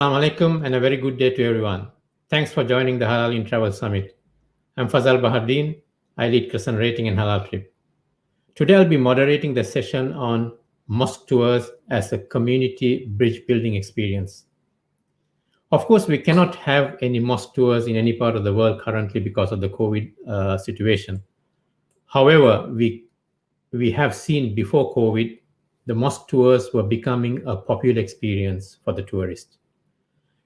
Assalamu alaikum and a very good day to everyone. Thanks for joining the Halal in Travel Summit. I'm Fazal Bahardeen. I lead CrescentRating and HalalTrip. Today I'll be moderating the session on mosque tours as a community bridge building experience. Of course, we cannot have any mosque tours in any part of the world currently because of the COVID situation. However, we have seen before COVID, the mosque tours were becoming a popular experience for the tourists,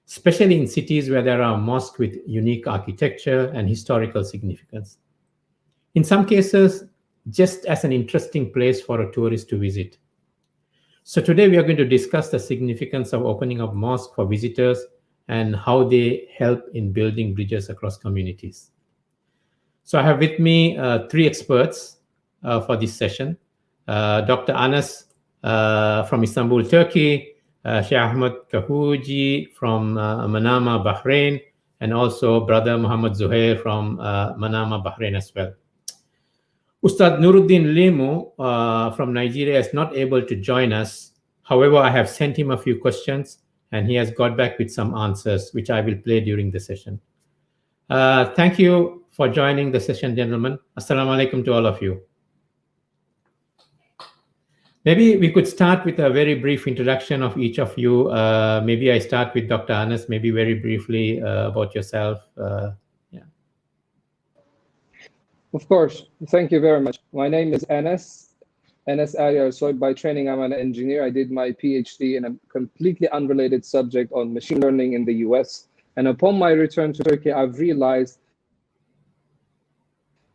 especially in cities where there are mosques with unique architecture and historical significance. In some cases, just as an interesting place for a tourist to visit. So today we are going to discuss the significance of opening up mosques for visitors and how they help in building bridges across communities. So I have with me three experts for this session. Dr. Enes from Istanbul, Turkey, Shaykh Ahmed Kooheji from Manama, Bahrain, and also Brother Muhammad Zuhair from Manama, Bahrain as well. Ustaz Nurudeen Lemu from Nigeria is not able to join us. However, I have sent him a few questions and he has got back with some answers, which I will play during the session. Thank you for joining the session, gentlemen. Assalamu alaikum to all of you. Maybe we could start with a very brief introduction of each of you. Maybe I start with Dr. Enes, maybe very briefly about yourself. Yeah. Of course. Thank you very much. My name is Enes Eryarsoy. By training, I'm an engineer. I did my PhD in a completely unrelated subject on machine learning in the US. And upon my return to Turkey, I've realized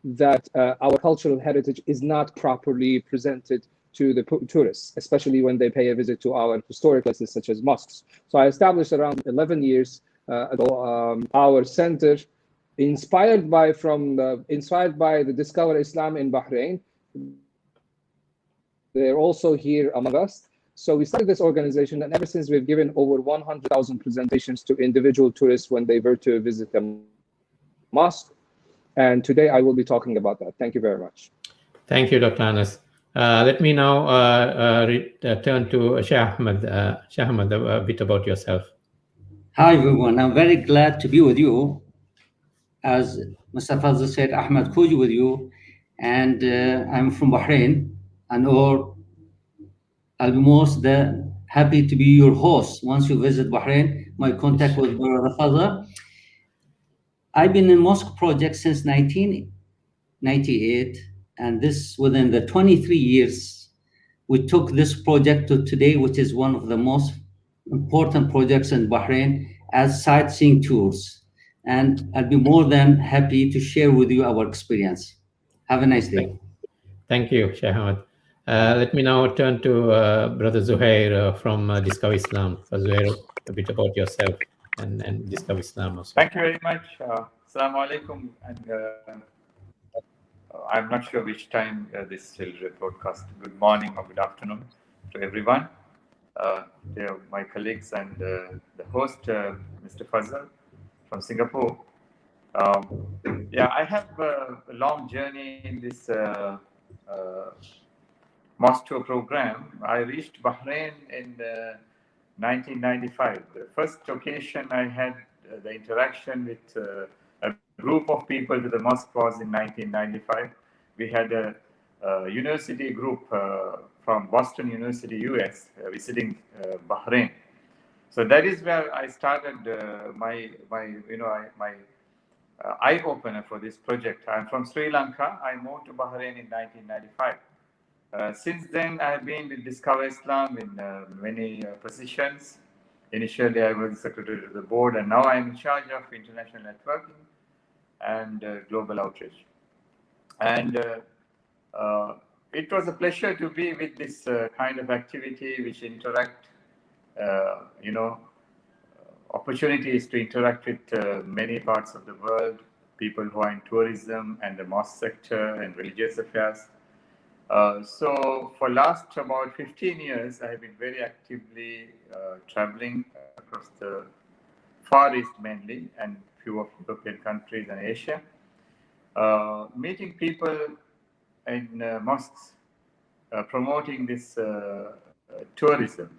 that our cultural heritage is not properly presented to the tourists, especially when they pay a visit to our historic places such as mosques. So I established around 11 years ago our center, inspired by the Discover Islam in Bahrain. They're also here among us. So we started this organization, and ever since we've given over 100,000 presentations to individual tourists when they were to visit the mosque. And today I will be talking about that. Thank you very much. Thank you, Dr. Enes. Let me now turn to Shaykh Ahmed. Shaykh Ahmed, a bit about yourself. Hi, everyone. I'm very glad to be with you. As Mr. Fazal said, Ahmed Kooheji with you. And I'm from Bahrain. And I'll be most happy to be your host once you visit Bahrain. My contact with Brother Fazal. I've been in mosque project since 1998. And this, within the 23 years, we took this project to today, which is one of the most important projects in Bahrain as sightseeing tours. And I'll be more than happy to share with you our experience. Have a nice day. Thank you, Shaykh Ahmed. Let me now turn to Brother Zuhair from Discover Islam. Zuhair, a bit about yourself and Discover Islam also. Thank you very much. Assalamu alaikum. And I'm not sure which time this will broadcast. Good morning or good afternoon to everyone. My colleagues and the host, Mr. Fazal from Singapore. I have a long journey in this Mosque Tour program. I reached Bahrain in 1995. The first occasion I had the interaction with a group of people to the mosque was in 1995. We had a university group from Boston University, US, visiting Bahrain. So that is where I started my eye opener for this project. I'm from Sri Lanka. I moved to Bahrain in 1995. Since then, I have been with Discover Islam in many positions. Initially, I was secretary to the board, and now I'm in charge of international networking and global outreach. And it was a pleasure to be with this kind of activity which interact, opportunities to interact with many parts of the world, people who are in tourism and the mosque sector and religious affairs. So for last about 15 years, I have been very actively traveling across the Far East mainly, and few of European countries and Asia, meeting people in mosques, promoting this tourism.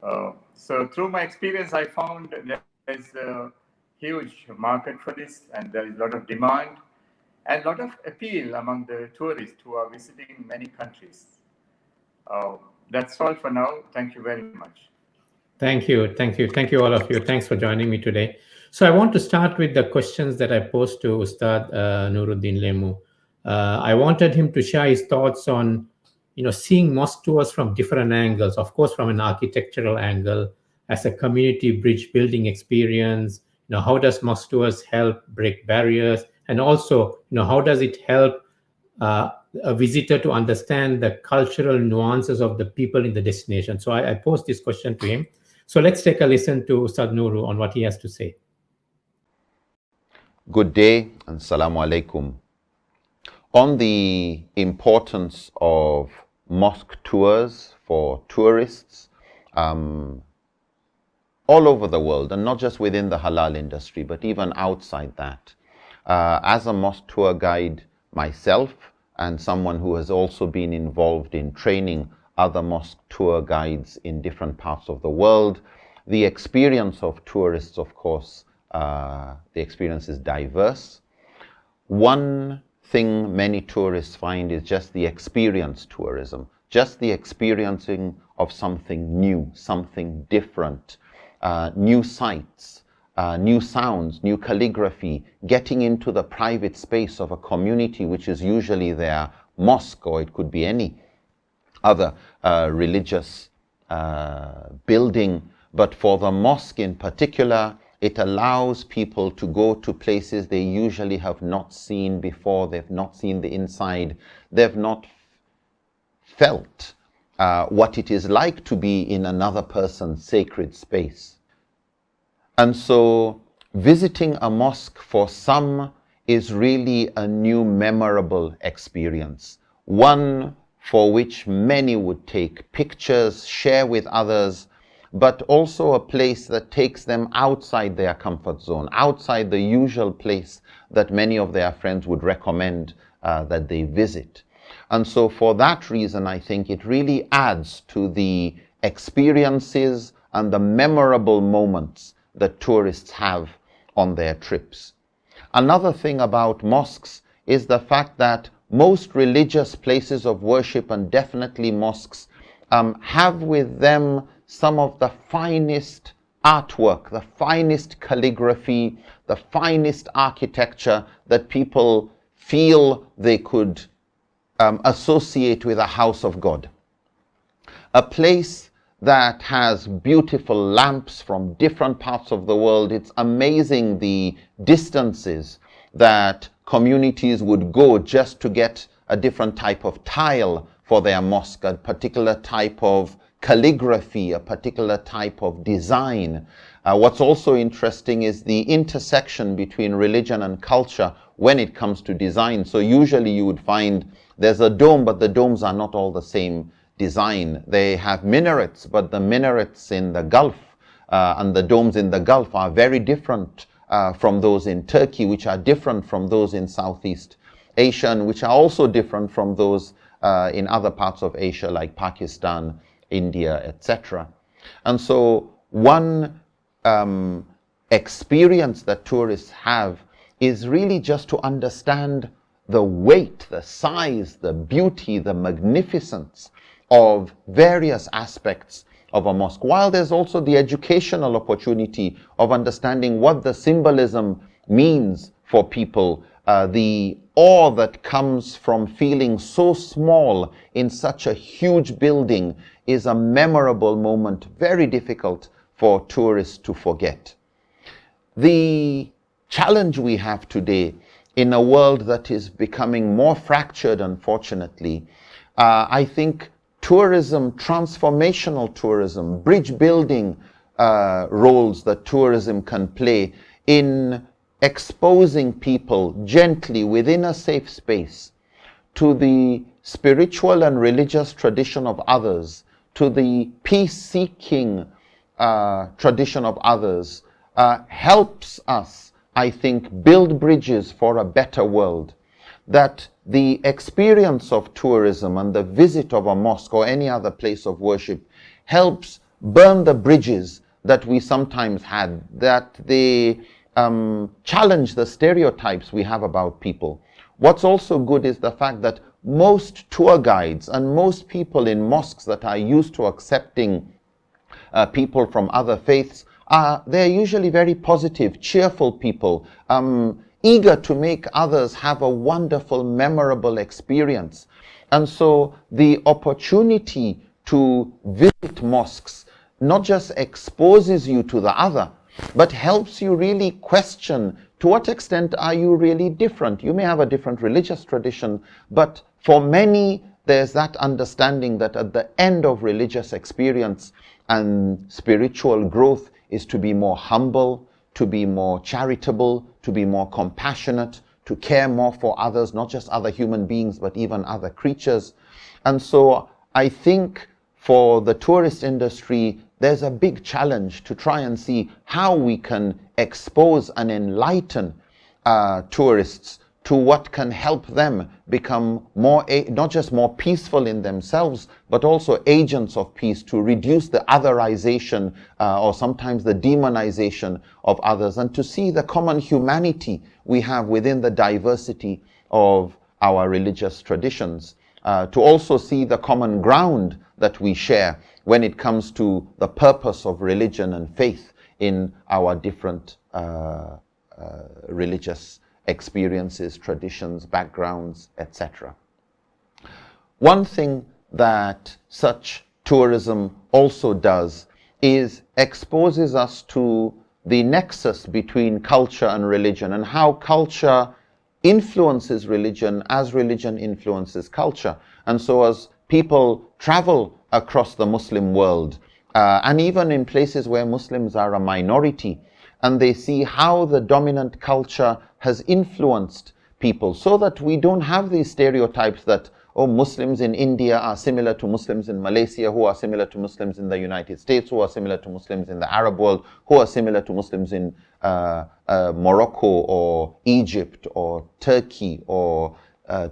So through my experience, I found there is a huge market for this, and there is a lot of demand and a lot of appeal among the tourists who are visiting many countries. That's all for now. Thank you very much. Thank you. Thank you. Thank you, all of you. Thanks for joining me today. So I want to start with the questions that I posed to Ustad Nurudeen Lemu. I wanted him to share his thoughts on, seeing mosque tours from different angles. Of course, from an architectural angle, as a community bridge building experience. How does mosque tours help break barriers, and also, how does it help a visitor to understand the cultural nuances of the people in the destination? So I posed this question to him. So let's take a listen to Ustad Nuru on what he has to say. Good day and Assalamu alaikum. On the importance of mosque tours for tourists all over the world, and not just within the halal industry, but even outside that. As a mosque tour guide myself, and someone who has also been involved in training other mosque tour guides in different parts of the world, the experience of tourists, of course, the experience is diverse. One thing many tourists find is just the experience tourism, just the experiencing of something new, something different, new sights, new sounds, new calligraphy, getting into the private space of a community, which is usually their mosque, or it could be any other religious building. But for the mosque in particular, it allows people to go to places they usually have not seen before. They've not seen the inside. They've not felt what it is like to be in another person's sacred space. And so visiting a mosque for some is really a new memorable experience, one for which many would take pictures, share with others, but also a place that takes them outside their comfort zone, outside the usual place that many of their friends would recommend that they visit. And so for that reason, I think it really adds to the experiences and the memorable moments that tourists have on their trips. Another thing about mosques is the fact that most religious places of worship, and definitely mosques, have with them some of the finest artwork, the finest calligraphy, the finest architecture that people feel they could associate with a house of God. A place that has beautiful lamps from different parts of the world. It's amazing the distances that communities would go just to get a different type of tile for their mosque, a particular type of calligraphy, a particular type of design. What's also interesting is the intersection between religion and culture when it comes to design. So usually you would find there's a dome, but the domes are not all the same design. They have minarets, but the minarets in the Gulf and the domes in the Gulf are very different from those in Turkey, which are different from those in Southeast Asia, and which are also different from those in other parts of Asia like Pakistan, India, etc. And so one experience that tourists have is really just to understand the weight, the size, the beauty, the magnificence of various aspects of a mosque, while there's also the educational opportunity of understanding what the symbolism means for people, the awe that comes from feeling so small in such a huge building is a memorable moment, very difficult for tourists to forget. The challenge we have today in a world that is becoming more fractured, unfortunately, I think tourism, transformational tourism, bridge building roles that tourism can play in exposing people gently within a safe space to the spiritual and religious tradition of others, to the peace-seeking tradition of others, helps us, I think, build bridges for a better world. That the experience of tourism and the visit of a mosque or any other place of worship helps burn the bridges that we sometimes had, that they challenge the stereotypes we have about people. What's also good is the fact that most tour guides and most people in mosques that are used to accepting people from other faiths, they're usually very positive, cheerful people, eager to make others have a wonderful, memorable experience. And so the opportunity to visit mosques not just exposes you to the other, but helps you really question to what extent are you really different. You may have a different religious tradition, but for many, there's that understanding that at the end of religious experience and spiritual growth is to be more humble, to be more charitable, to be more compassionate, to care more for others, not just other human beings, but even other creatures. And so I think for the tourist industry, there's a big challenge to try and see how we can expose and enlighten tourists to what can help them become more, not just more peaceful in themselves, but also agents of peace, to reduce the otherization or sometimes the demonization of others, and to see the common humanity we have within the diversity of our religious traditions, to also see the common ground that we share when it comes to the purpose of religion and faith in our different religious experiences, traditions, backgrounds, etc. One thing that such tourism also does is exposes us to the nexus between culture and religion, and how culture influences religion as religion influences culture. And so as people travel across the Muslim world, and even in places where Muslims are a minority, and they see how the dominant culture has influenced people, so that we don't have these stereotypes that, oh, Muslims in India are similar to Muslims in Malaysia, who are similar to Muslims in the United States, who are similar to Muslims in the Arab world, who are similar to Muslims in Morocco or Egypt or Turkey or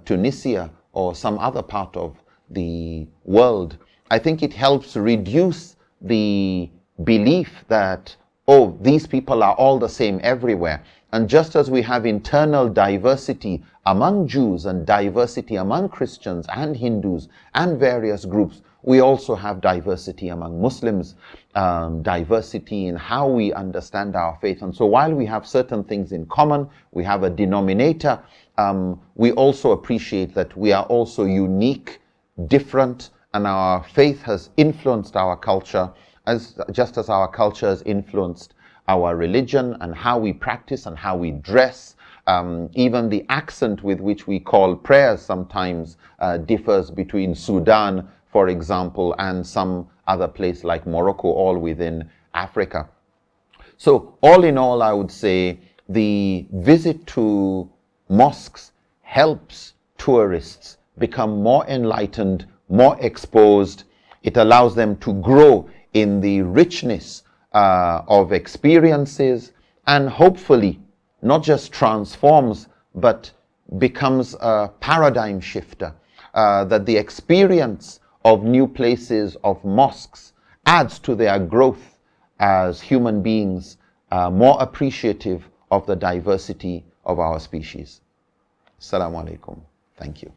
Tunisia or some other part of the world. I think it helps reduce the belief that, oh, these people are all the same everywhere. And just as we have internal diversity among Jews and diversity among Christians and Hindus and various groups, we also have diversity among Muslims, diversity in how we understand our faith. And so while we have certain things in common, we have a denominator, we also appreciate that we are also unique, different, and our faith has influenced our culture, just as our culture has influenced our religion and how we practice and how we dress. Even the accent with which we call prayers sometimes differs between Sudan, for example, and some other place like Morocco, all within Africa. So all in all, I would say the visit to mosques helps tourists become more enlightened, more exposed. It allows them to grow in the richness of experiences, and hopefully not just transforms but becomes a paradigm shifter, that the experience of new places, of mosques, adds to their growth as human beings, more appreciative of the diversity of our species. Assalamu alaikum. Thank you.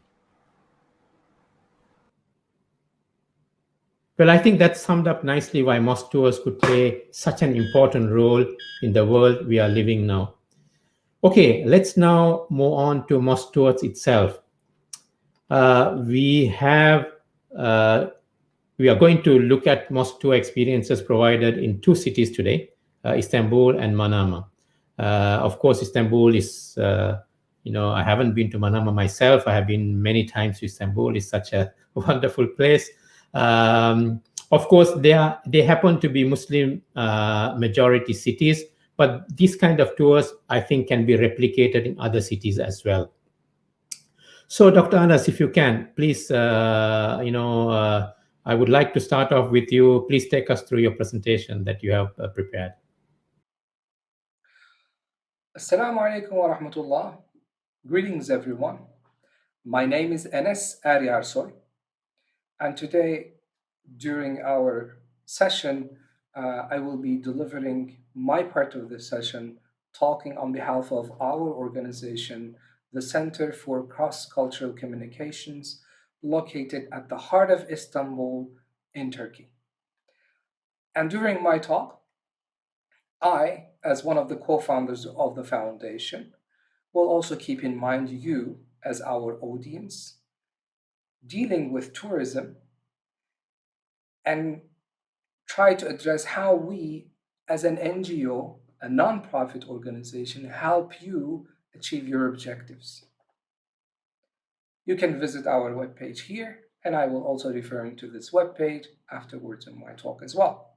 Well, I think that summed up nicely why mosque tours could play such an important role in the world we are living now. Okay, let's now move on to mosque tours itself. We are going to look at mosque tour experiences provided in two cities today, Istanbul and Manama. Of course, Istanbul is, I haven't been to Manama myself. I have been many times to Istanbul. It's such a wonderful place. Of course, they happen to be Muslim majority cities, but these kind of tours, I think, can be replicated in other cities as well. So, Dr. Enes, if you can, please, I would like to start off with you. Please take us through your presentation that you have prepared. Assalamu alaikum wa rahmatullah. Greetings, everyone. My name is Enes Eryarsoy, and today, during our session, I will be delivering my part of the session, talking on behalf of our organization, the Center for Cross-Cultural Communications, located at the heart of Istanbul in Turkey. And during my talk, I, as one of the co-founders of the foundation, will also keep in mind you as our audience, dealing with tourism, and try to address how we, as an NGO, a non-profit organization, help you achieve your objectives. You can visit our webpage here, and I will also refer to this webpage afterwards in my talk as well.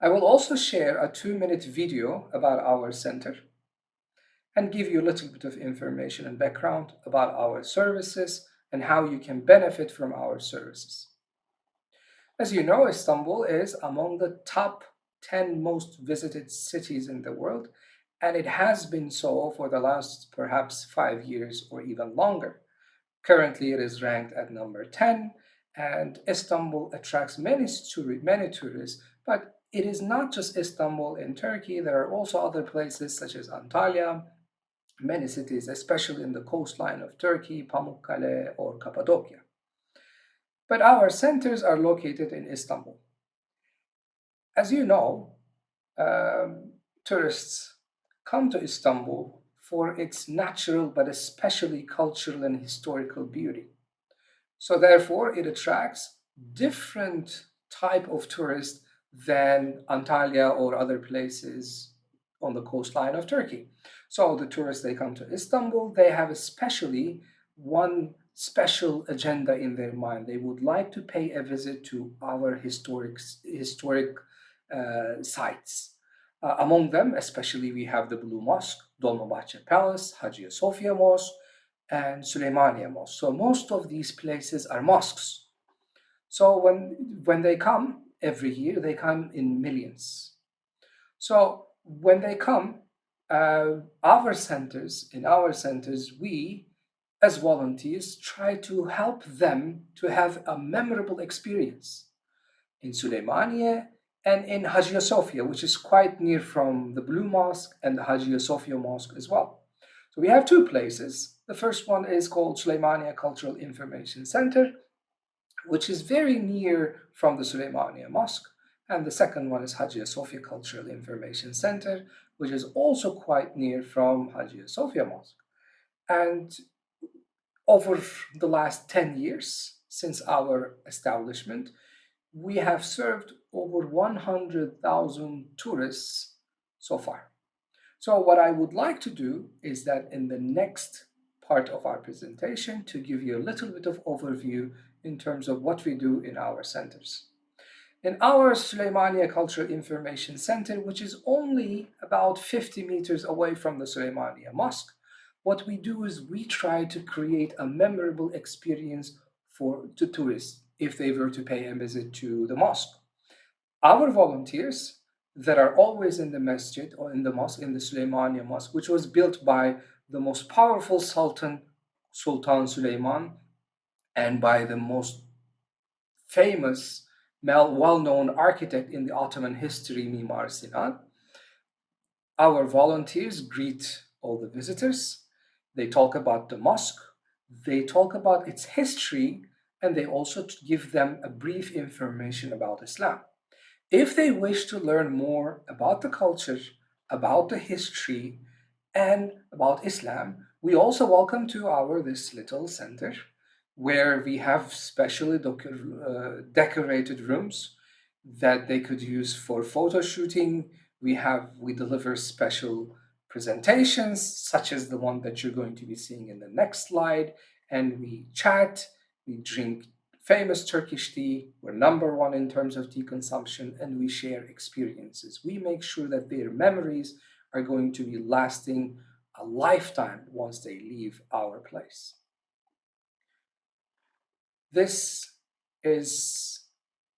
I will also share a 2-minute video about our center and give you a little bit of information and background about our services and how you can benefit from our services. As you know, Istanbul is among the top 10 most visited cities in the world, and it has been so for the last perhaps 5 years or even longer. Currently, it is ranked at number 10, and Istanbul attracts many tourists, but it is not just Istanbul in Turkey. There are also other places such as Antalya, many cities, especially in the coastline of Turkey, Pamukkale or Cappadocia. But our centers are located in Istanbul. As you know, tourists come to Istanbul for its natural but especially cultural and historical beauty. So therefore, it attracts different type of tourists than Antalya or other places on the coastline of Turkey. So the tourists, they come to Istanbul, they have especially one special agenda in their mind. They would like to pay a visit to our historic sites. Among them, especially, we have the Blue Mosque, Dolmabahce Palace, Hagia Sophia Mosque, and Süleymaniye Mosque. So most of these places are mosques. So when they come every year, they come in millions. So when they come, in our centers, we, as volunteers, try to help them to have a memorable experience in Süleymaniye and in Hagia Sophia, which is quite near from the Blue Mosque and the Hagia Sophia Mosque as well. So we have 2 places. The first one is called Süleymaniye Cultural Information Center, which is very near from the Süleymaniye Mosque. And the second one is Hagia Sophia Cultural Information Center, which is also quite near from Hagia Sophia Mosque. And over the last 10 years, since our establishment, we have served over 100,000 tourists so far. So what I would like to do is that in the next part of our presentation to give you a little bit of overview in terms of what we do in our centers. In our Süleymaniye Cultural Information Center, which is only about 50 meters away from the Süleymaniye Mosque, what we do is we try to create a memorable experience to tourists if they were to pay a visit to the mosque. Our volunteers that are always in the masjid or in the mosque, in the Süleymaniye Mosque, which was built by the most powerful Sultan Süleyman, and by the most famous, well-known architect in the Ottoman history, Mimar Sinan. Our volunteers greet all the visitors. They talk about the mosque. They talk about its history, and they also give them a brief information about Islam. If they wish to learn more about the culture, about the history, and about Islam, we also welcome to this little center where we have specially decorated rooms that they could use for photo shooting. We deliver special presentations such as the one that you're going to be seeing in the next slide, and we chat, we drink famous Turkish tea, we're #1 in terms of tea consumption, and we share experiences. We make sure that their memories are going to be lasting a lifetime once they leave our place. This is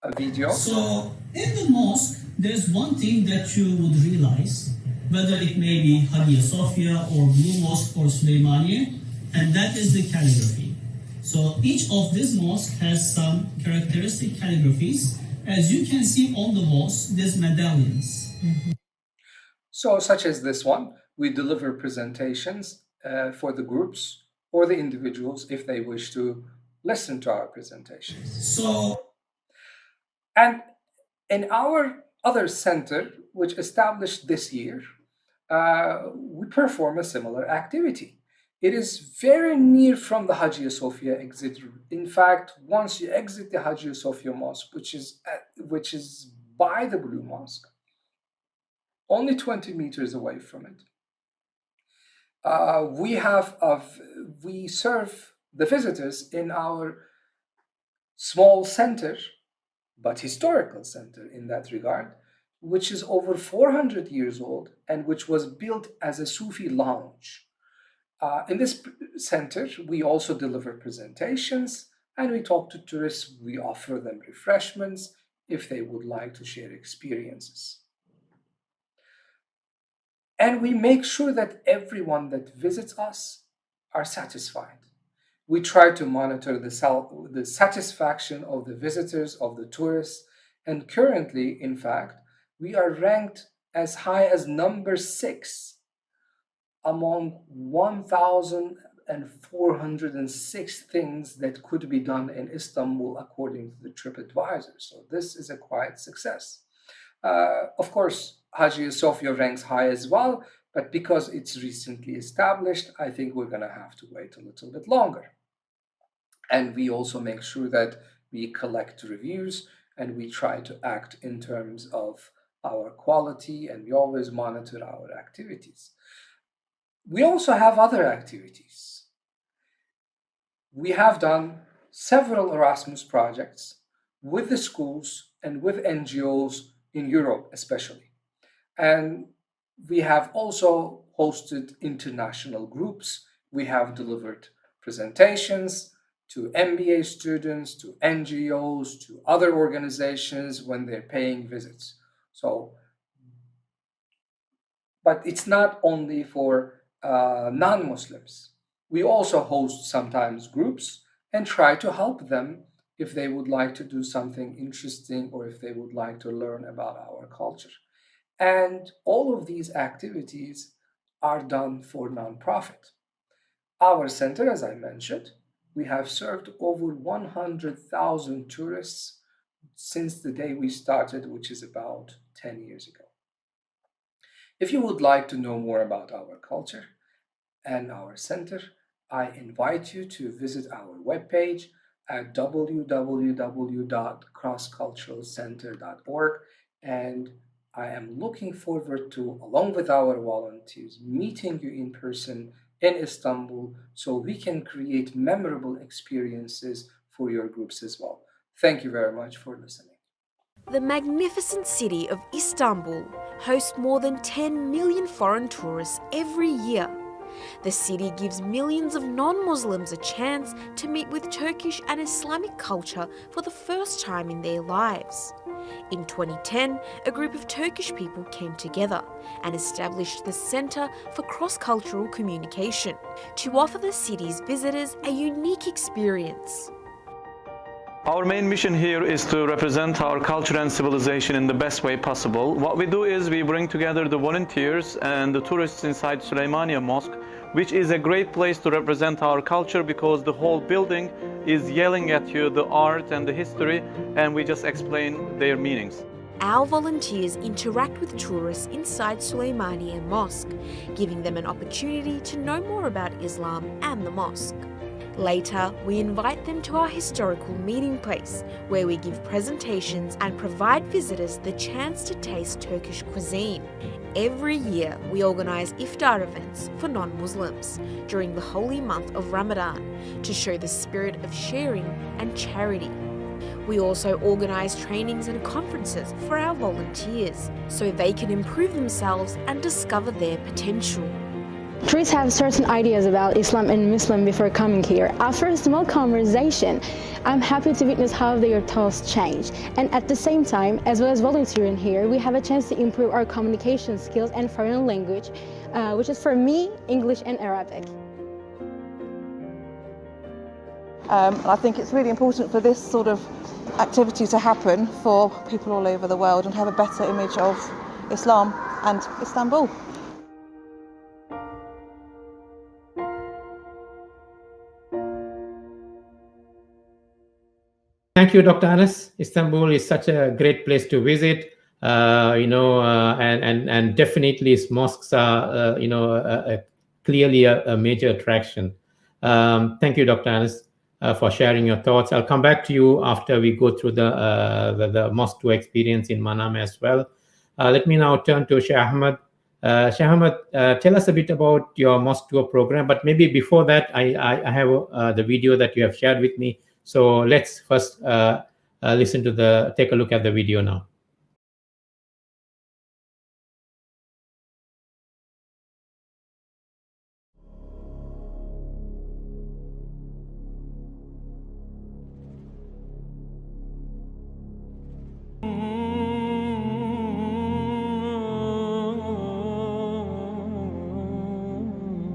a video. So in the mosque, there's one thing that you would realize, whether it may be Hagia Sophia or Blue Mosque or Süleymaniye, and that is the calligraphy. So each of these mosques has some characteristic calligraphies As you can see on the walls, there's medallions. So, such as this one, we deliver presentations for the groups or the individuals if they wish to listen to our presentations. And in our other center, which established this year, we perform a similar activity. It is very near from the Hagia Sophia exit. In fact, once you exit the Hagia Sophia Mosque, which is by the Blue Mosque, only 20 meters away from it, we serve the visitors in our small center, but historical center in that regard, which is over 400 years old and which was built as a Sufi lounge. In this center, we also deliver presentations and we talk to tourists. We offer them refreshments if they would like to share experiences. And we make sure that everyone that visits us are satisfied. We try to monitor the satisfaction of the visitors, of the tourists, and currently, in fact, we are ranked as high as number 6 among 1,406 things that could be done in Istanbul according to the TripAdvisor. So this is a quiet success. Of course, Hagia Sophia ranks high as well, but because it's recently established, I think we're going to have to wait a little bit longer. And we also make sure that we collect reviews and we try to act in terms of our quality, and we always monitor our activities. We also have other activities. We have done several Erasmus projects with the schools and with NGOs in Europe especially. And we have also hosted international groups. We have delivered presentations to MBA students, to NGOs, to other organizations when they're paying visits. But it's not only for non-Muslims. We also host sometimes groups and try to help them if they would like to do something interesting or if they would like to learn about our culture. And all of these activities are done for nonprofit. Our center, as I mentioned, we have served over 100,000 tourists since the day we started, which is about 10 years ago. If you would like to know more about our culture and our center, I invite you to visit our webpage at www.crossculturalcenter.org, and I am looking forward to, along with our volunteers, meeting you in person in Istanbul so we can create memorable experiences for your groups as well. Thank you very much for listening. The magnificent city of Istanbul hosts more than 10 million foreign tourists every year. The city gives millions of non-Muslims a chance to meet with Turkish and Islamic culture for the first time in their lives. In 2010, a group of Turkish people came together and established the Centre for Cross-Cultural Communication to offer the city's visitors a unique experience. Our main mission here is to represent our culture and civilization in the best way possible. What we do is we bring together the volunteers and the tourists inside Süleymaniye Mosque, which is a great place to represent our culture because the whole building is yelling at you the art and the history, and we just explain their meanings. Our volunteers interact with tourists inside Süleymaniye Mosque, giving them an opportunity to know more about Islam and the mosque. Later, we invite them to our historical meeting place, where we give presentations and provide visitors the chance to taste Turkish cuisine. Every year, we organise iftar events for non-Muslims during the holy month of Ramadan to show the spirit of sharing and charity. We also organise trainings and conferences for our volunteers so they can improve themselves and discover their potential. Tourists have certain ideas about Islam and Muslim before coming here. After a small conversation, I'm happy to witness how their thoughts change. And at the same time, as well as volunteering here, we have a chance to improve our communication skills and foreign language, which is for me, English and Arabic. I think it's really important for this sort of activity to happen for people all over the world and have a better image of Islam and Istanbul. Thank you, Dr. Enes. Istanbul is such a great place to visit, and definitely mosques are, clearly a major attraction. Thank you, Dr. Enes, for sharing your thoughts. I'll come back to you after we go through the mosque tour experience in Manama as well. Let me now turn to Shaykh Ahmed. Shaykh Ahmed, tell us a bit about your mosque tour program, but maybe before that, I have the video that you have shared with me. So let's first take a look at the video now.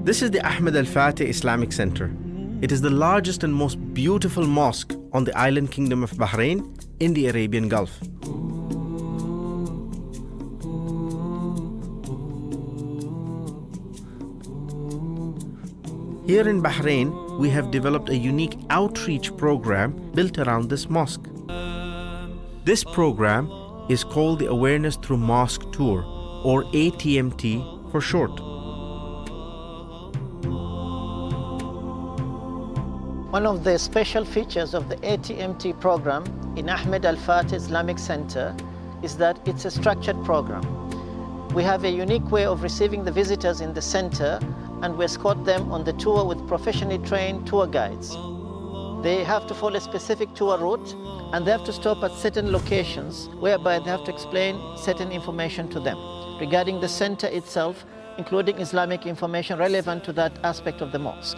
This is the Ahmed Al-Fateh Islamic Center. It is the largest and most beautiful mosque on the island kingdom of Bahrain in the Arabian Gulf. Here in Bahrain, we have developed a unique outreach program built around this mosque. This program is called the Awareness Through Mosque Tour, or ATMT for short. One of the special features of the ATMT program in Ahmed Al-Fateh Islamic Center is that it's a structured program. We have a unique way of receiving the visitors in the center, and we escort them on the tour with professionally trained tour guides. They have to follow a specific tour route, and they have to stop at certain locations whereby they have to explain certain information to them regarding the center itself, including Islamic information relevant to that aspect of the mosque.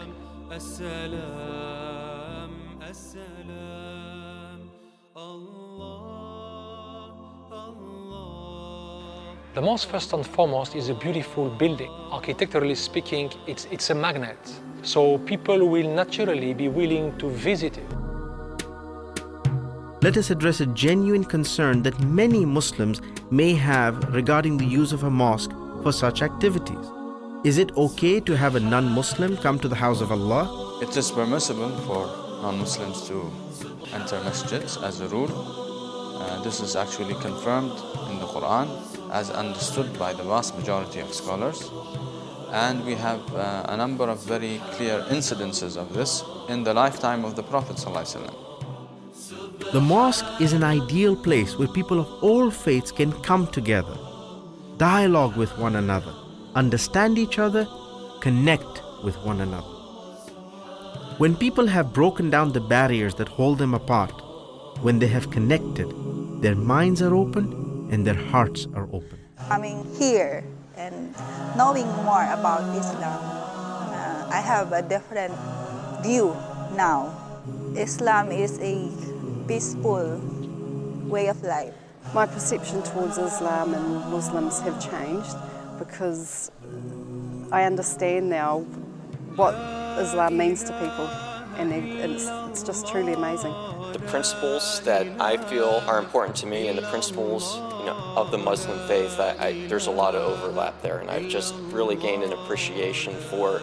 The mosque, first and foremost, is a beautiful building. Architecturally speaking, it's a magnet. So people will naturally be willing to visit it. Let us address a genuine concern that many Muslims may have regarding the use of a mosque for such activities. Is it okay to have a non-Muslim come to the house of Allah? It is permissible for non-Muslims to enter masjids as a rule. This is actually confirmed in the Quran as understood by the vast majority of scholars. And we have a number of very clear incidences of this in the lifetime of the Prophet ﷺ. The mosque is an ideal place where people of all faiths can come together, dialogue with one another, understand each other, connect with one another. When people have broken down the barriers that hold them apart, when they have connected, their minds are open and their hearts are open. Coming here and knowing more about Islam, I have a different view now. Islam is a peaceful way of life. My perception towards Islam and Muslims have changed because I understand now what Islam means to people, and it's just truly amazing. The principles that I feel are important to me and the principles of the Muslim faith, there's a lot of overlap there, and I've just really gained an appreciation for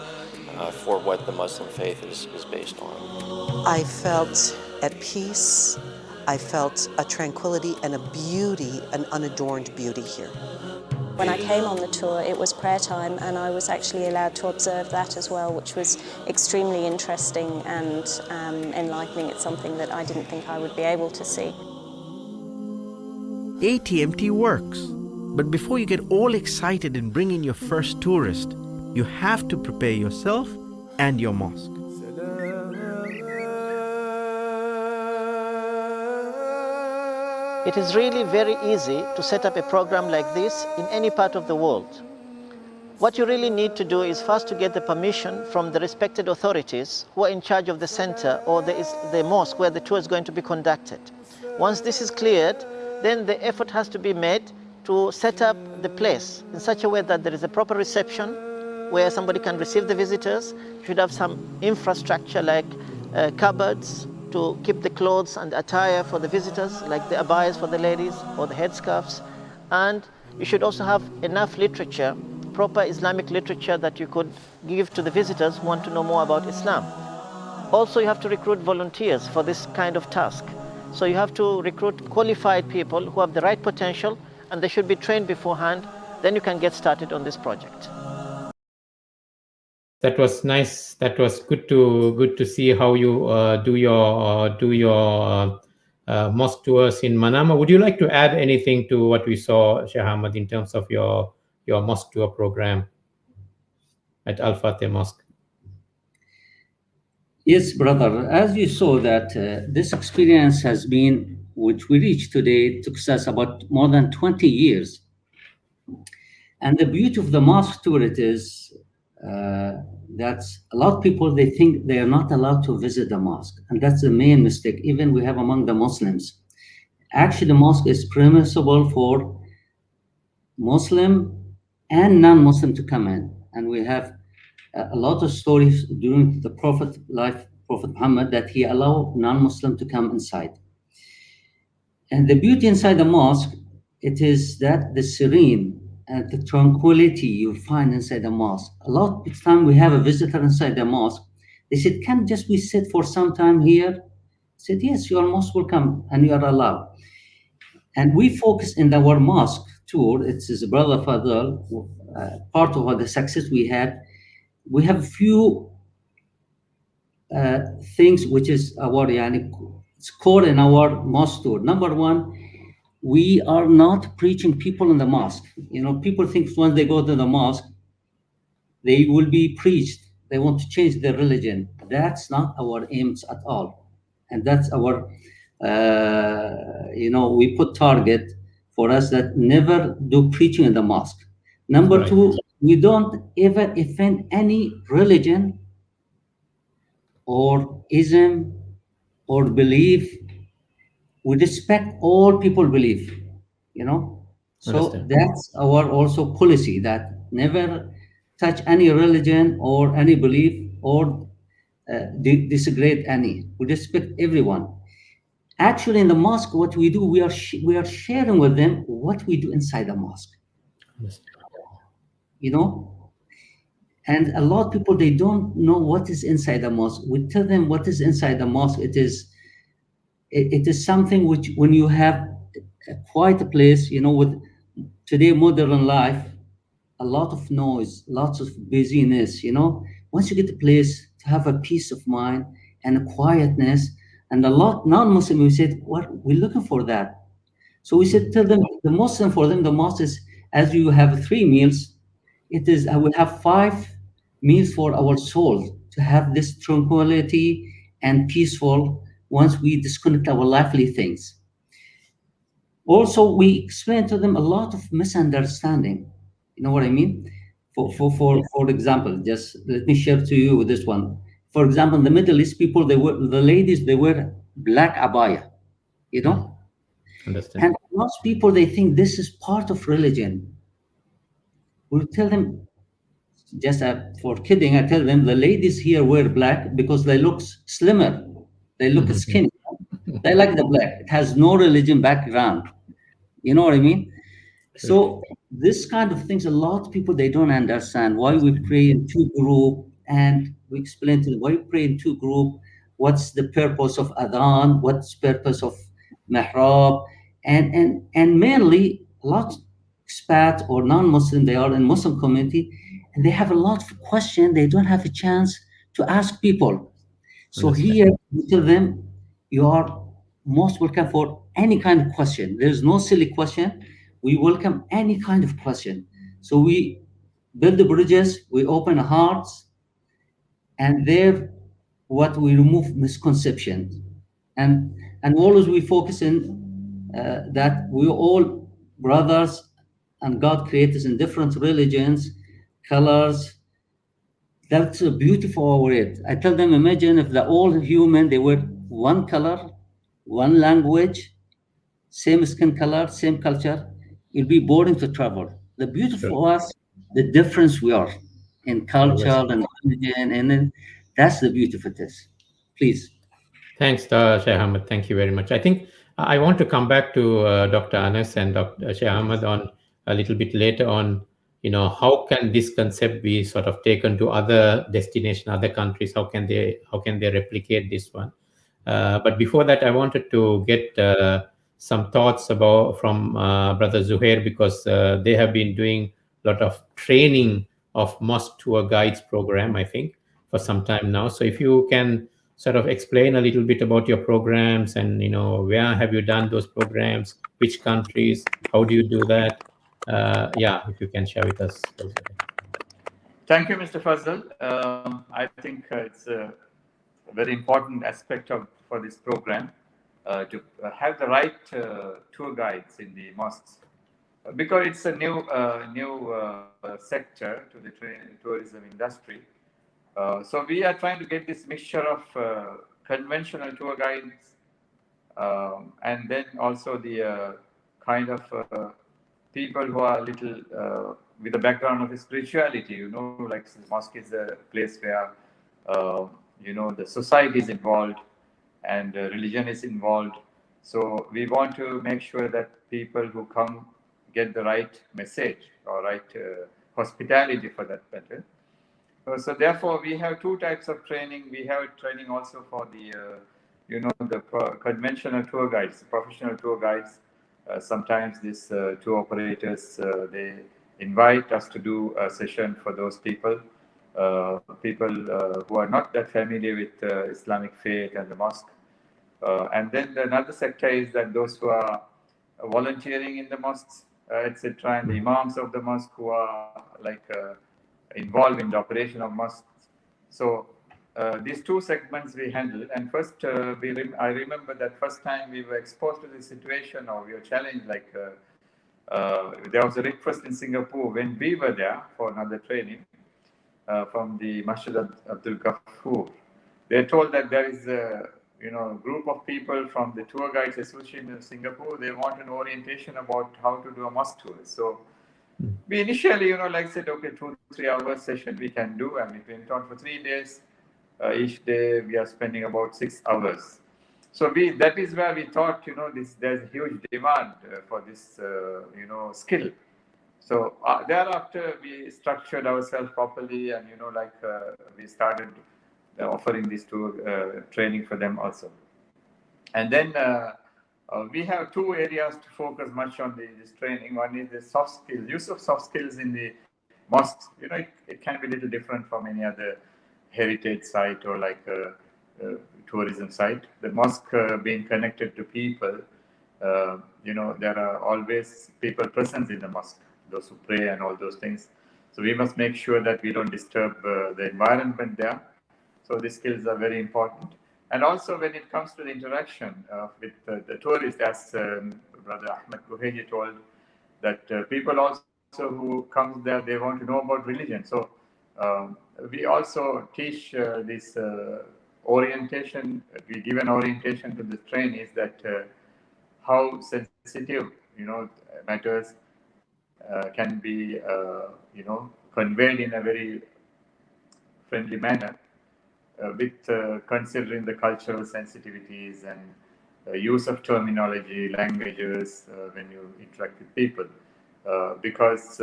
what the Muslim faith is based on. I felt at peace, I felt a tranquility and a beauty, an unadorned beauty here. When I came on the tour, it was prayer time, and I was actually allowed to observe that as well, which was extremely interesting and enlightening. It's something that I didn't think I would be able to see. ATMT works, but before you get all excited and bring in your first tourist, you have to prepare yourself and your mosque. It is really very easy to set up a program like this in any part of the world. What you really need to do is first to get the permission from the respected authorities who are in charge of the center or the mosque where the tour is going to be conducted. Once this is cleared, then the effort has to be made to set up the place in such a way that there is a proper reception where somebody can receive the visitors. You should have some infrastructure like cupboards, to keep the clothes and attire for the visitors, like the abayas for the ladies or the headscarves. And you should also have enough literature, proper Islamic literature that you could give to the visitors who want to know more about Islam. Also, you have to recruit volunteers for this kind of task. So you have to recruit qualified people who have the right potential, and they should be trained beforehand. Then you can get started on this project. That was nice. That was good to see how you do your mosque tours in Manama. Would you like to add anything to what we saw, Sheikh Ahmed, in terms of your mosque tour program at Al Fateh Mosque? Yes, brother. As you saw that this experience has been, which we reached today, took us about more than 20 years. And the beauty of the mosque tour it is that a lot of people, they think they are not allowed to visit the mosque. And that's the main mistake, even we have among the Muslims. Actually, the mosque is permissible for Muslim and non-Muslim to come in. And we have a lot of stories during the Prophet Muhammad, that he allowed non-Muslim to come inside. And the beauty inside the mosque, it is that the serene and the tranquility you find inside the mosque. A lot of time we have a visitor inside the mosque. They said, "Can just we sit for some time here?" I said, "Yes, you are most welcome and you are allowed." And we focus in our mosque tour. It's his brother Fazal, part of the success we had. We have a few things which is our it's core in our mosque tour. Number one, we are not preaching people in the mosque. People think once they go to the mosque, they will be preached. They want to change their religion. That's not our aims at all. And that's our, we put target for us that never do preaching in the mosque. Number two, we don't ever offend any religion or ism or belief. We respect all people belief, So Understand. that's our also policy, that never touch any religion or any belief or disagree any. We respect everyone. Actually, in the mosque, what we do, we are sharing with them what we do inside the mosque. Understand. And a lot of people, they don't know what is inside the mosque. We tell them what is inside the mosque. It is something which, when you have a quiet place, with today modern life, a lot of noise, lots of busyness, once you get a place to have a peace of mind and a quietness, and a lot non-Muslim, we said, we're looking for that. So we said, tell them, the Muslim, for them, the mosque is, as you have 3 meals, it is, we have 5 meals for our soul, to have this tranquility and peaceful once we disconnect our lively things. Also, we explain to them a lot of misunderstanding. You know what I mean? For example, just let me share to you with this one. For example, in the Middle East, the ladies, they wear black abaya, Understand. And most people, they think this is part of religion. We tell them, just for kidding, I tell them the ladies here wear black because they look slimmer, they look skinny. They like the black. It has no religion background. You know what I mean? So this kind of things, a lot of people, they don't understand why we pray in 2 groups, and we explain to them why we pray in 2 groups, what's the purpose of adhan, what's the purpose of mihrab, and mainly a lot of expat or non-Muslim, they are in Muslim community, and they have a lot of questions. They don't have a chance to ask people. So here we tell them, you are most welcome for any kind of question. There's no silly question. We welcome any kind of question. So we build the bridges, we open hearts, and there we remove misconceptions. And always we focus in that we're all brothers, and God created us in different religions, colors. That's a beautiful word. I tell them, imagine if all human, they were one color, one language, same skin color, same culture, it'll be boring to travel. The beauty for us, the difference we are in culture and religion, and then that's the beauty of this. Please. Thanks, Shaykh Ahmed. Thank you very much. I think I want to come back to Dr. Enes and Dr. Shaykh Ahmed on a little bit later on, how can this concept be sort of taken to other destination, other countries? How can they replicate this one? But before that, I wanted to get some thoughts from Brother Zuhair, because they have been doing a lot of training of mosque tour guides program, I think, for some time now. So if you can sort of explain a little bit about your programs and, where have you done those programs, which countries, how do you do that? If you can share with us. Thank you, Mr. Fazal. I think it's a very important aspect for this program to have the right tour guides in the mosques, because it's a new sector to the tourism industry. So we are trying to get this mixture of conventional tour guides and then also the kind of people who are a little with a background of spirituality, like mosque is a place where, the society is involved and religion is involved. So we want to make sure that people who come get the right message or right hospitality for that matter. So therefore, we have two types of training. We have training also for the, the conventional tour guides, professional tour guides. Sometimes these tour operators, they invite us to do a session for those people who are not that familiar with Islamic faith and the mosque. And then another sector is that those who are volunteering in the mosques, etc., and the imams of the mosque who are involved in the operation of mosques. So these two segments we handle. And first, I remember that first time we were exposed to this situation, or we were challenged, there was a request in Singapore when we were there for another training from the Masjid Abdul Ghaffur. They told that there is a group of people from the Tour Guides Association in Singapore. They want an orientation about how to do a mosque tour. So we initially, said, okay, 2-3 hours session we can do, and we went on for 3 days. Each day we are spending about 6 hours. So that is where we thought, there's a huge demand for this, skill. So thereafter we structured ourselves properly, and we started offering this tour training for them also. And then we have two areas to focus much on this training. One is the soft skills, use of soft skills in the mosques. It can be a little different from any other heritage site or tourism site. The mosque being connected to people, there are always people present in the mosque, those who pray and all those things. So we must make sure that we don't disturb the environment there. So these skills are very important. And also when it comes to the interaction with the tourists, as Brother Ahmed Kooheji told, that people also who come there, they want to know about religion. So we also teach this orientation. We give an orientation to the trainees that how sensitive, matters can be, conveyed in a very friendly manner. With considering the cultural sensitivities and use of terminology, languages when you interact with people, because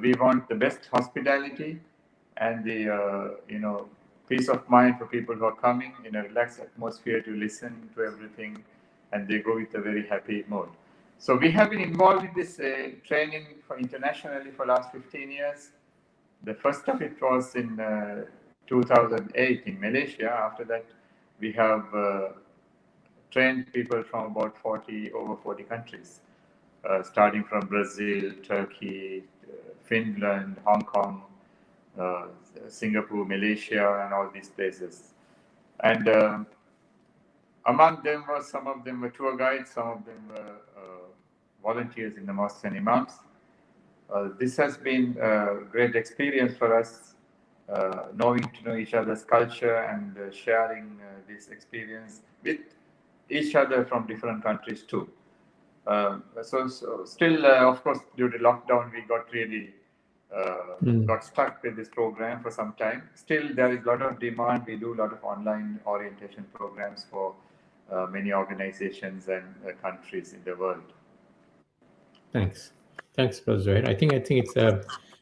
we want the best hospitality and the peace of mind for people who are coming in a relaxed atmosphere to listen to everything, and they go with a very happy mode. So we have been involved in this training internationally for the last 15 years. The first of it was in 2008 in Malaysia. After that, we have trained people from about over 40 countries, starting from Brazil, Turkey, Finland, Hong Kong, Singapore, Malaysia, and all these places. And among them some of them were tour guides, some of them were volunteers in the mosques and imams. This has been a great experience for us, knowing to know each other's culture and sharing this experience with each other from different countries too. So still, of course, due to lockdown, we got really got stuck with this program for some time. Still, there is a lot of demand. We do a lot of online orientation programs for many organizations and countries in the world. Thanks, Professor. I think it's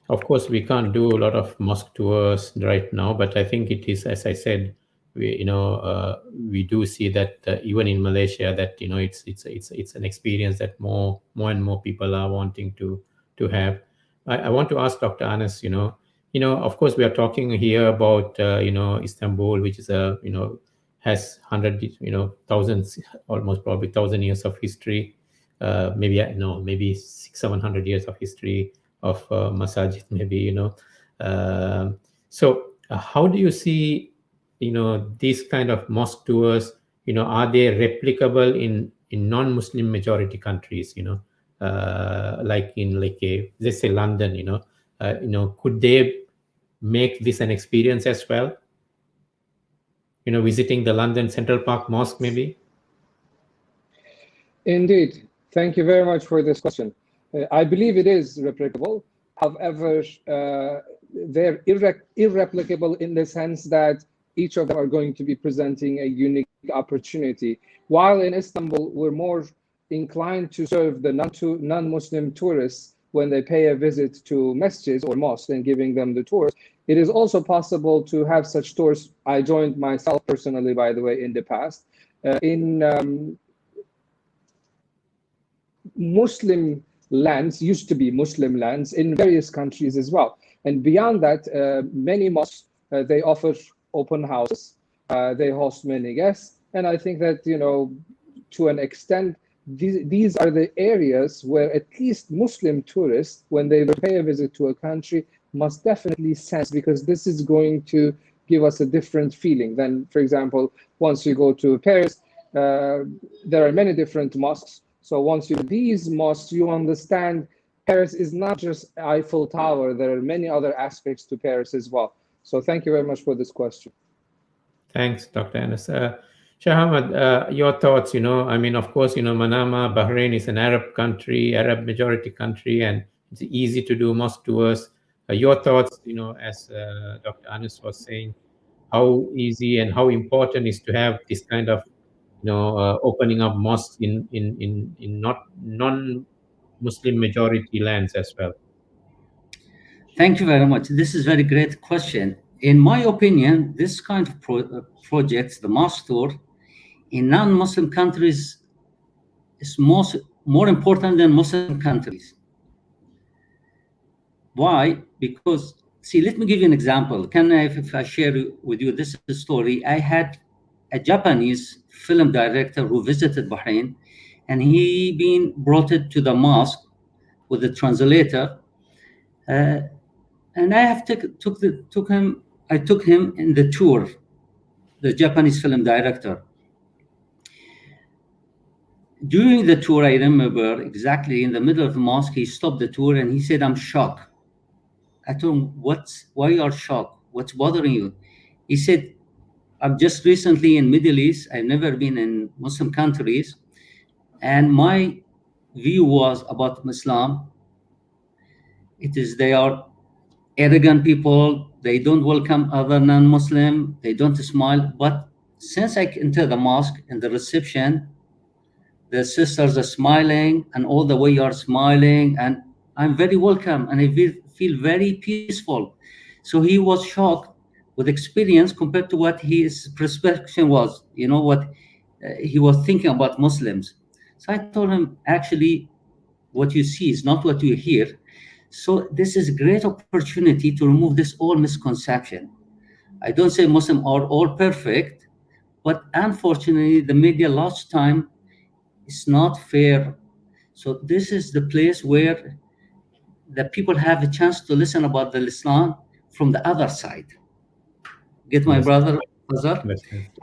of course we can't do a lot of mosque tours right now, but I think it is, as I said, we do see that even in Malaysia that it's an experience that more and more people are wanting to have. I want to ask Dr. Enes, of course we are talking here about Istanbul, which is has thousands, almost probably 1,000 years of history. Maybe 600-700 years of history of masajid, maybe. So how do you see these kind of mosque tours? Are they replicable in non-Muslim majority countries? Like let's say London. Could they make this an experience as well? Visiting the London Central Park Mosque, maybe. Indeed. Thank you very much for this question. I believe it is replicable. However, they're irreplicable in the sense that each of them are going to be presenting a unique opportunity. While in Istanbul, we're more inclined to serve the non-Muslim tourists when they pay a visit to masjids or mosques and giving them the tours. It is also possible to have such tours. I joined myself personally, by the way, in the past. In Muslim lands, used to be Muslim lands in various countries as well. And beyond that, many mosques, they offer open houses, they host many guests. And I think that, to an extent, these are the areas where at least Muslim tourists, when they pay a visit to a country, must definitely sense, because this is going to give us a different feeling than, for example, once you go to Paris, there are many different mosques. So once you do these mosques, you understand Paris is not just Eiffel Tower. There are many other aspects to Paris as well. So thank you very much for this question. Thanks, Dr. Enes. Shaykh Ahmed, your thoughts, of course, Manama, Bahrain is an Arab country, Arab majority country, and it's easy to do mosque tours. Your thoughts, as Dr. Enes was saying, how easy and how important is to have this kind of opening up mosques in not non-Muslim majority lands as well? Thank you very much. This is a very great question. In my opinion, this kind of projects, the mosque tour, in non-Muslim countries is more important than Muslim countries. Why? Because, see, let me give you an example. If I share with you this story, I had a Japanese film director who visited Bahrain, and he been brought it to the mosque with a translator, and I took him in the tour, the Japanese film director. During the tour, I remember exactly in the middle of the mosque, he stopped the tour and he said, "I'm shocked." I told him, why you are shocked? What's bothering you? He said, "I'm just recently in Middle East. I've never been in Muslim countries. And my view was about Islam. They are arrogant people. They don't welcome other non-Muslim. They don't smile. But since I enter the mosque in the reception, the sisters are smiling, and all the way you are smiling, and I'm very welcome, and I feel very peaceful." So he was shocked with experience compared to what his perception was, what he was thinking about Muslims. So I told him, actually, what you see is not what you hear. So this is a great opportunity to remove this all misconception. I don't say Muslims are all perfect, but unfortunately, the media last time is not fair. So this is the place where the people have a chance to listen about the Islam from the other side. Get my brother, Fazal?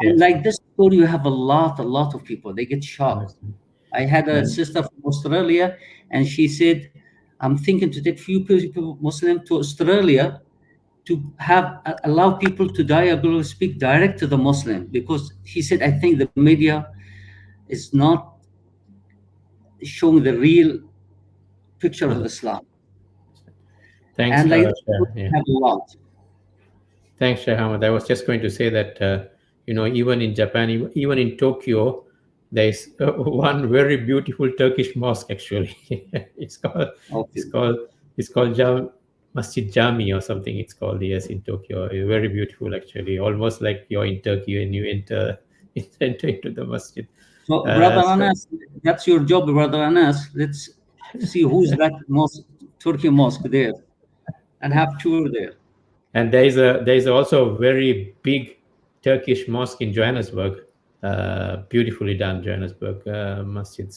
And like this story, you have a lot of people. They get shocked. I had a sister from Australia, and she said, "I'm thinking to take few people Muslim to Australia to allow people to speak direct to the Muslim," because she said, "I think the media is not showing the real picture of Islam." Thanks, And like yeah. have a lot. Thanks, Shaikh Ahmed. I was just going to say that, even in Japan, even in Tokyo, there is one very beautiful Turkish mosque. Actually, it's called Okay. it's called Masjid Jami or something. It's called, yes, in Tokyo. It's very beautiful, actually. Almost like you're in Turkey and you enter into the masjid. So, Brother Enes, that's your job, Brother Enes. Let's see who's that Turkey mosque there, and have tour there. And there is also a very big Turkish mosque in Johannesburg, beautifully done Johannesburg masjid.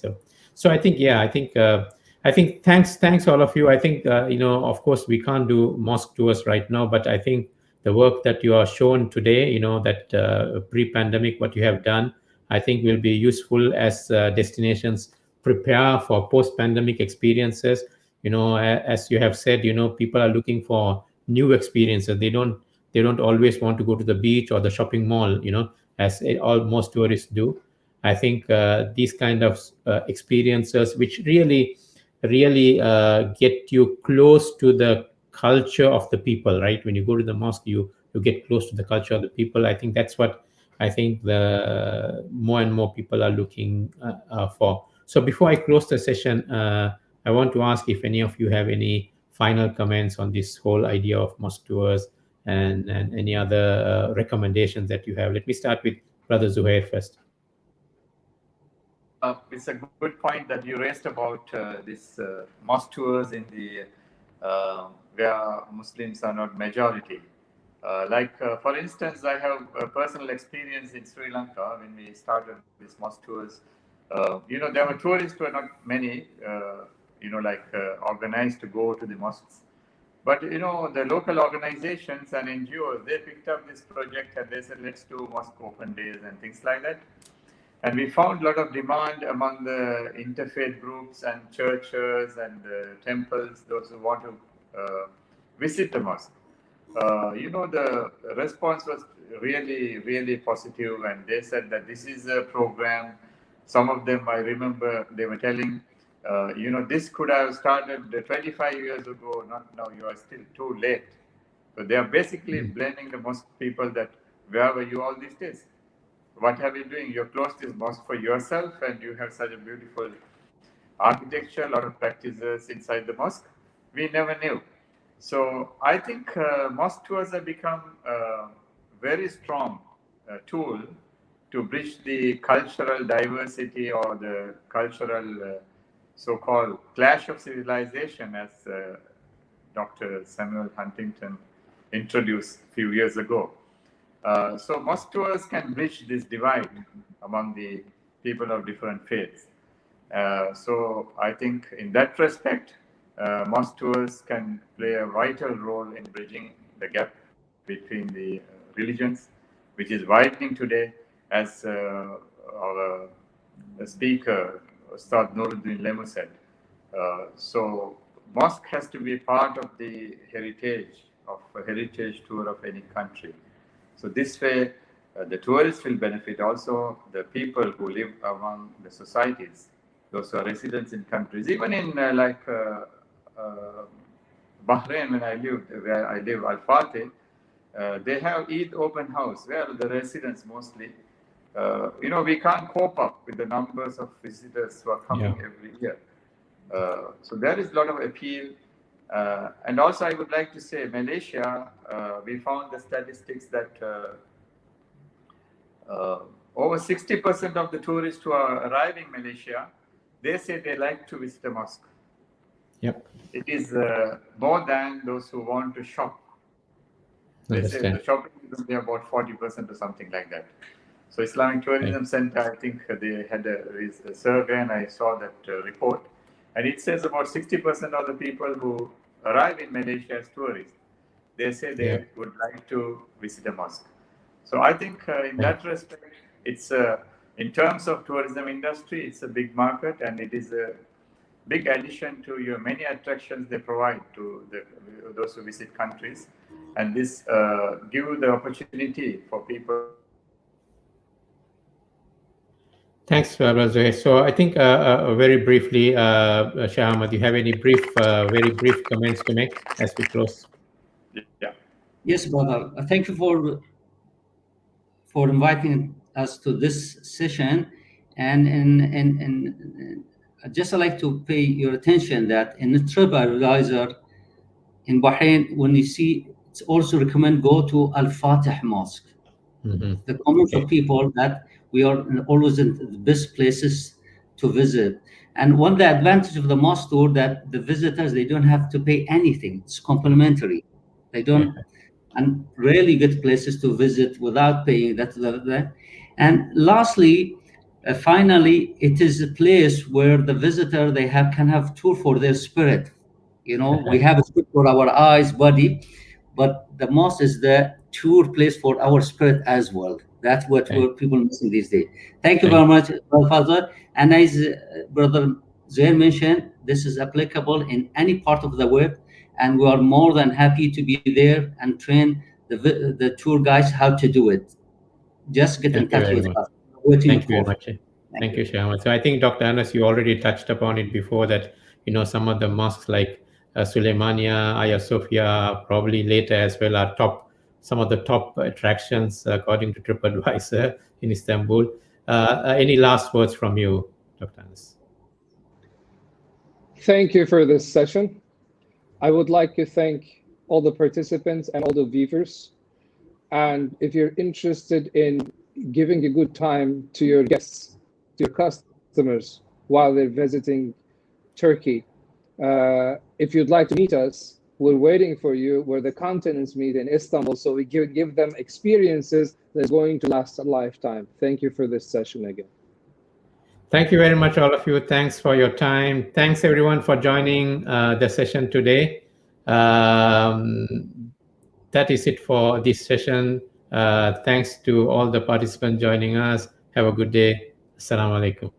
So I think, yeah, I think thanks all of you. I think of course we can't do mosque tours right now, but I think the work that you are shown today, that pre-pandemic what you have done, I think will be useful as destinations prepare for post-pandemic experiences. As you have said, people are looking for new experiences. They don't always want to go to the beach or the shopping mall, as most tourists do. I think these kind of experiences, which really get you close to the culture of the people, right? When you go to the mosque, you get close to the culture of the people. I think that's what I think the more and more people are looking for. So before I close the session, I want to ask if any of you have any final comments on this whole idea of mosque tours and any other recommendations that you have. Let me start with Brother Zuhair first. It's a good point that you raised about this mosque tours in the where Muslims are not majority. For instance, I have a personal experience in Sri Lanka when we started these mosque tours. There were tourists who were not many, organized to go to the mosques. But, the local organizations and NGOs, they picked up this project and they said, let's do mosque open days and things like that. And we found a lot of demand among the interfaith groups and churches and temples, those who want to visit the mosque. The response was really, really positive, and they said that this is a program. Some of them, I remember, they were telling, this could have started 25 years ago, not now, you are still too late. So they are basically blaming the mosque people that, where were you all these days? What have you doing? You closed this mosque for yourself and you have such a beautiful architecture, a lot of practices inside the mosque. We never knew. So I think mosque tours have become a very strong tool to bridge the cultural diversity or the cultural so-called clash of civilization, as Dr. Samuel Huntington introduced a few years ago. So mosque tours can bridge this divide among the people of different faiths. So I think in that respect, mosque tours can play a vital role in bridging the gap between the religions, which is widening today, as our speaker, Ustaz Nurudeen Lemu said. So mosque has to be part of the heritage tour of any country. So this way, the tourists will benefit, also the people who live among the societies, those who are residents in countries. Even in Bahrain, where I live, Al Fateh, they have Eid open house, where the residents mostly, we can't cope up with the numbers of visitors who are coming every year. So there is a lot of appeal. And also I would like to say, Malaysia, we found the statistics that over 60% of the tourists who are arriving in Malaysia, they say they like to visit a mosque. Yep. It is more than those who want to shop. They say the shopping is only about 40% or something like that. So Islamic Tourism Center, I think they had a survey, and I saw that report. And it says about 60% of the people who arrive in Malaysia as tourists, they say they would like to visit a mosque. So I think in that respect, it's in terms of tourism industry, it's a big market, and it is a big addition to your many attractions they provide to those who visit countries. And this give the opportunity for people. Thanks, Brother Zohair. So I think very briefly, Shah Ahmed, you have any very brief comments to make as we close? Yeah. Yes, brother. Thank you for inviting us to this session. And I'd just like to pay your attention that in the TripAdvisor in Bahrain, when you see, it's also recommend go to Al-Fateh Mosque. The comments of people that we are always in the best places to visit. And one the advantage of the mosque tour that the visitors, they don't have to pay anything. It's complimentary. They don't, and rarely get places to visit without paying that. And lastly, finally, it is a place where the visitor, they can have tour for their spirit. You know, we have a tour for our eyes, body, but the mosque is the tour place for our spirit as well. That's what people missing these days. Thank you very much, Father. And as Brother Zain mentioned, this is applicable in any part of the world, and we are more than happy to be there and train the tour guides how to do it. Just get in touch with us. Thank you very much. Thank you, Shah Ahmed. So I think, Dr. Enes, you already touched upon it before that, some of the mosques like Suleymania, Hagia Sophia, probably later as well, are some of the top attractions according to TripAdvisor in Istanbul. Any last words from you, Dr. Enes? Thank you for this session. I would like to thank all the participants and all the viewers. And if you're interested in giving a good time to your guests, to your customers while they're visiting Turkey, if you'd like to meet us, we're waiting for you where the continents meet in Istanbul, so we give them experiences that's going to last a lifetime. Thank you for this session again. Thank you very much, all of you. Thanks for your time. Thanks, everyone, for joining the session today. That is it for this session. Thanks to all the participants joining us. Have a good day. Assalamu alaikum.